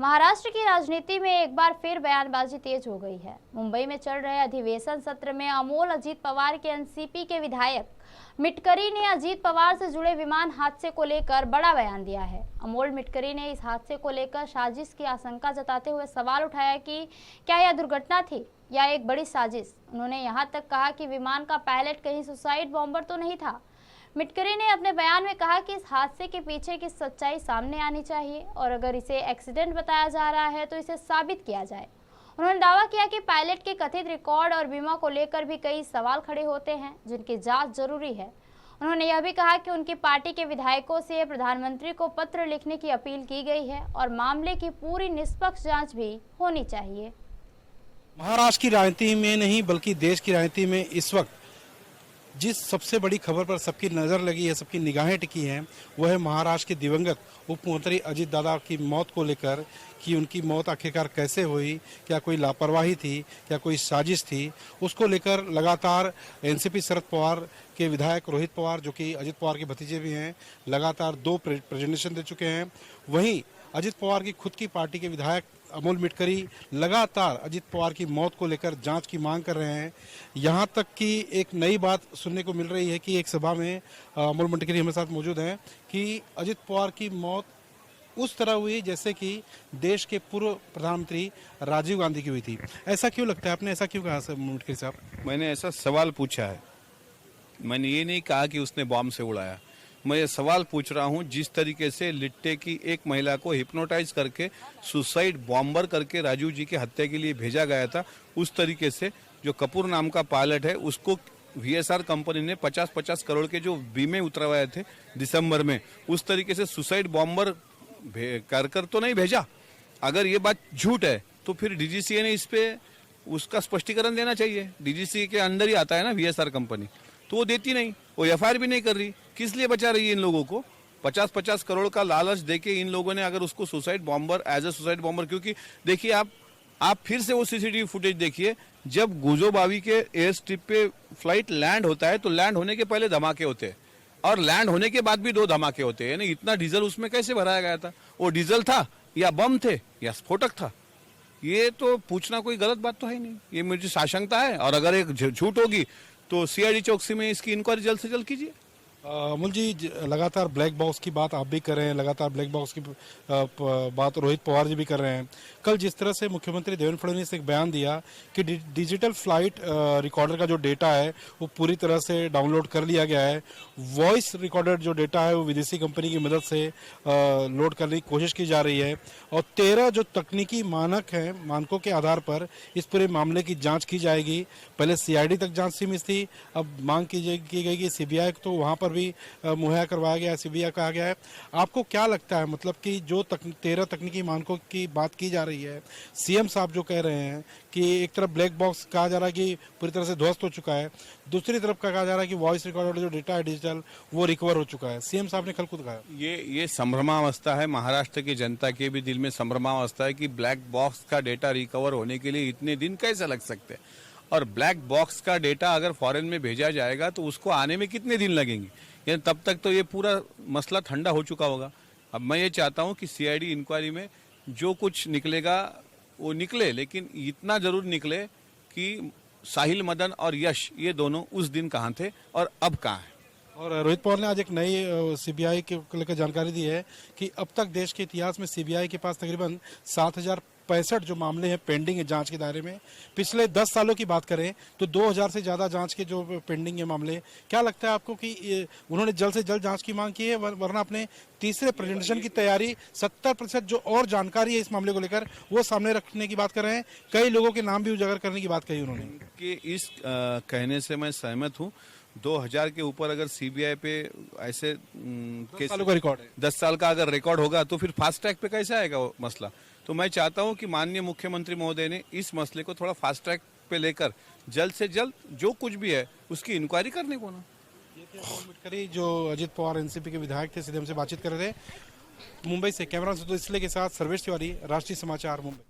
महाराष्ट्र की राजनीति में एक बार फिर बयानबाजी तेज हो गई है। मुंबई में चल रहे अधिवेशन सत्र में अमोल अजीत पवार के एनसीपी के विधायक मिटकरी ने अजीत पवार से जुड़े विमान हादसे को लेकर बड़ा बयान दिया है। अमोल मिटकरी ने इस हादसे को लेकर साजिश की आशंका जताते हुए सवाल उठाया कि क्या यह दुर्घटना थी या एक बड़ी साजिश। उन्होंने यहां तक कहा कि विमान का पायलट कहीं सुसाइड बॉम्बर तो नहीं था। मिटकरी ने अपने बयान में कहा कि इस हादसे के पीछे की सच्चाई सामने आनी चाहिए और अगर इसे एक्सीडेंट बताया जा रहा है तो इसे साबित किया जाए। उन्होंने दावा किया कि पायलट के कथित रिकॉर्ड और बीमा को लेकर भी कई सवाल खड़े होते हैं जिनकी जांच जरूरी है। उन्होंने यह भी कहा कि उनकी पार्टी के विधायकों से प्रधानमंत्री को पत्र लिखने की अपील की गई है और मामले की पूरी निष्पक्ष जांच भी होनी चाहिए। महाराष्ट्र की राजनीति में नहीं बल्कि देश की राजनीति में इस वक्त जिस सबसे बड़ी खबर पर सबकी नज़र लगी है, सबकी निगाहें टिकी हैं, वह है महाराष्ट्र के दिवंगत उप मुख्यमंत्री अजीत दादा की मौत को लेकर कि उनकी मौत आखिरकार कैसे हुई, क्या कोई लापरवाही थी, क्या कोई साजिश थी। उसको लेकर लगातार एनसीपी शरद पवार के विधायक रोहित पवार, जो कि अजीत पवार के भतीजे भी हैं, लगातार 2 प्रेजेंटेशन दे चुके हैं। वहीं अजीत पवार की खुद की पार्टी के विधायक अमोल मिटकरी लगातार अजीत पवार की मौत को लेकर जांच की मांग कर रहे हैं। यहां तक कि एक नई बात सुनने को मिल रही है कि एक सभा में अमोल मिटकरी हमारे साथ मौजूद हैं कि अजीत पवार की मौत उस तरह हुई जैसे कि देश के पूर्व प्रधानमंत्री राजीव गांधी की हुई थी। ऐसा क्यों लगता है? आपने ऐसा क्यों कहा सर मिटकरी साहब? मैंने ऐसा सवाल पूछा है, मैंने ये नहीं कहा कि उसने बॉम्ब से उड़ाया। मैं ये सवाल पूछ रहा हूँ, जिस तरीके से लिट्टे की एक महिला को हिप्नोटाइज करके सुसाइड बॉम्बर करके राजीव जी की हत्या के लिए भेजा गया था, उस तरीके से जो कपूर नाम का पायलट है उसको वीएसआर कंपनी ने 50-50 करोड़ के जो बीमे उतरवाए थे दिसंबर में, उस तरीके से सुसाइड बॉम्बर कर तो नहीं भेजा। अगर ये बात झूठ है तो फिर डीजीसीए ने इस पे उसका स्पष्टीकरण देना चाहिए। डीजीसीए के अंदर ही आता है ना वीएसआर कंपनी, तो वो देती नहीं, वो एफआईआर भी नहीं कर रही। किस लिए बचा रही है इन लोगों को? 50-50 करोड़ का लालच देके इन लोगों ने अगर उसको suicide bomber as a suicide bomber, क्योंकि देखिए आप फिर से वो सीसीटीवी फुटेज देखिए, जब गुजोबावी के एयर स्ट्रिप पे फ्लाइट लैंड होता है तो लैंड होने के पहले धमाके होते हैं और लैंड होने के बाद भी 2 धमाके होते हैं। यानी इतना डीजल उसमें कैसे भराया गया था? वो डीजल था या बम थे या स्फोटक था? ये तो पूछना कोई गलत बात तो है नहीं, ये मुझे आशंका है। और अगर एक झूठ होगी तो सीआईडी चौकसी में इसकी इंक्वायरी जल्द से जल्द कीजिए। अमोल जी, लगातार ब्लैक बॉक्स की बात आप भी कर रहे हैं, लगातार ब्लैक बॉक्स की बात रोहित पवार जी भी कर रहे हैं। कल जिस तरह से मुख्यमंत्री देवेंद्र फडणवीस ने एक बयान दिया कि डिजिटल फ्लाइट रिकॉर्डर का जो डेटा है वो पूरी तरह से डाउनलोड कर लिया गया है, वॉइस रिकॉर्डर जो डेटा है वो विदेशी कंपनी की मदद से लोड करने की कोशिश की जा रही है और 13 जो तकनीकी मानक हैं, मानकों के आधार पर इस पूरे मामले की जाँच की जाएगी। पहले सीआईडी तक जाँच सीमित थी, अब मांग की गई कि सीबीआई तो वहाँ पर भी मुहैया करवाया गया, सीबीआई कहा गया है। आपको क्या लगता है, मतलब कि जो 13 तकनीकी मानकों की बात की जा रही है, सीएम साहब जो कह रहे हैं कि एक तरफ ब्लैक बॉक्स कहा जा रहा है कि पूरी तरह से ध्वस्त हो चुका है, दूसरी तरफ कहा जा रहा है कि वॉइस रिकॉर्डर जो डेटा है डिजिटल वो रिकवर हो चुका है। सीएम साहब ने कल खुद कहा ये संभ्रमावस्था है, महाराष्ट्र की जनता के भी दिल में संभ्रमावस्था है कि ब्लैक बॉक्स का डेटा रिकवर होने के लिए इतने दिन कैसे लग सकते हैं, और ब्लैक बॉक्स का डेटा अगर फॉरेन में भेजा जाएगा तो उसको आने में कितने दिन लगेंगे? यानी तब तक तो ये पूरा मसला ठंडा हो चुका होगा। अब मैं ये चाहता हूँ कि सीआईडी इंक्वायरी में जो कुछ निकलेगा वो निकले, लेकिन इतना जरूर निकले कि साहिल मदन और यश ये दोनों उस दिन कहाँ थे और अब कहाँ हैं। और रोहित पवार ने आज एक नई सीबीआई के लेकर जानकारी दी है कि अब तक देश के इतिहास में सीबीआई के पास तकरीबन 7065 जो मामले हैं पेंडिंग है जांच के दायरे में। पिछले 10 सालों की बात करें तो 2000 से ज़्यादा जांच के जो पेंडिंग है मामले। क्या लगता है आपको कि उन्होंने जल्द से जल्द जांच की मांग की है, वरना अपने तीसरे प्रेजेंटेशन की तैयारी 70% जो और जानकारी है इस मामले को लेकर वो सामने रखने की बात कर रहे हैं? कई लोगों के नाम भी उजागर करने की बात कही उन्होंने। कि इस कहने से मैं सहमत हूँ। 2000 के ऊपर अगर सीबीआई पे ऐसे 10 सालों का रिकॉर्ड है, 10 साल का अगर रिकॉर्ड होगा तो फिर फास्ट ट्रैक पे कैसे आएगा वो मसला? तो मैं चाहता हूं कि माननीय मुख्यमंत्री महोदय ने इस मसले को थोड़ा फास्ट ट्रैक पे लेकर जल्द से जल्द जो कुछ भी है उसकी इंक्वायरी करने को ना। ये थे अमोल मिटकरी जो अजीत पवार एनसीपी के विधायक थे, सीधे हमसे बातचीत कर रहे थे। मुंबई से कैमरा संतोष इसले के साथ सर्वेश तिवारी, राष्ट्रीय समाचार मुंबई।